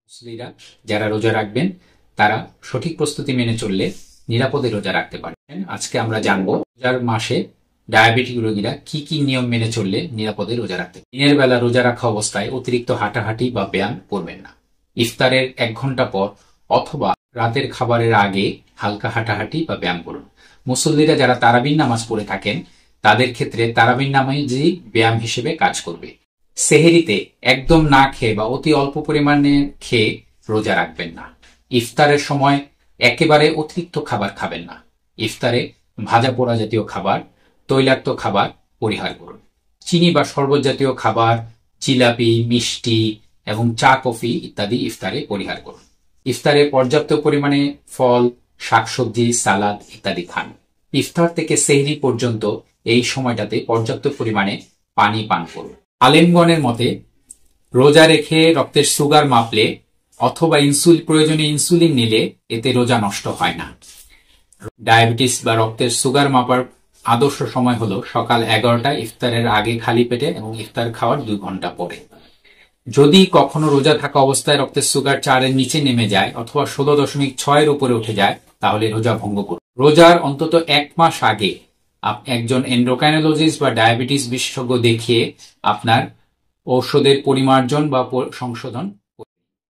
মুসলিরা যারা রোজা রাখবেন তারা সঠিক প্রস্তুতি মেনে চললে নিরাপদে রোজা রাখতে পারবেন। আজকে আমরা জানবো রোজার মাসে ডায়াবেটিক রোগীরা কি কি নিয়ম মেনে চললে নিরাপদে রোজা রাখতে পারবেন। দিনের বেলা রোজা রাখা অবস্থায় অতিরিক্ত হাঁটাহাঁটি বা ব্যায়াম করবেন না। ইফতারের 1 ঘন্টা পর অথবা রাতের খাবারের আগে হালকা হাঁটাহাঁটি বা ব্যায়াম করুন। মুসল্লিরা যারা তারাবির নামাজ পড়ে থাকেন তাদের ক্ষেত্রে তারাবির নামাজই ব্যায়াম হিসেবে কাজ করবে। সেহেরিতে একদম না খেয়ে বা অতি অল্প পরিমাণে খেয়ে রোজা রাখবেন না। ইফতারের সময় একেবারে অতিরিক্ত খাবার খাবেন না। ইফতারে ভাজা পোড়া জাতীয় খাবার, তৈলাক্ত খাবার পরিহার করুন। চিনি বা শরবত জাতীয় খাবার, জিলাপি, মিষ্টি এবং চা কফি ইত্যাদি ইফতারে পরিহার করুন। ইফতারে পর্যাপ্ত পরিমাণে ফল, শাকসবজি, সালাদ ইত্যাদি খান। ইফতার থেকে সেহরি পর্যন্ত এই সময়টাতে পর্যাপ্ত পরিমাণে পানি পান করুন। আলেমগণের মতে রোজা রেখে রক্তের সুগার মাপলে অথবা প্রয়োজনে ইনসুলিন নিলে এতে রোজা নষ্ট হয় না। ডায়াবেটিস বা রক্তের সুগার মাপার আদর্শ সময় হলো সকাল 11টায় ইফতারের আগে খালি পেটে এবং ইফতার খাওয়ার 2 ঘন্টা পরে। যদি কখনো রোজা থাকা অবস্থায় রক্তের সুগার 4-এর নিচে নেমে যায় অথবা 16.6-এর উপরে উঠে যায় তাহলে রোজা ভঙ্গ করুন। রোজার অন্তত 1 মাস আগে একজন এন্ডোক্রাইনোলজিস্ট বা ডায়াবেটিস বিশেষজ্ঞ দেখিয়ে আপনার ঔষধের পরিমার্জন বা সংশোধন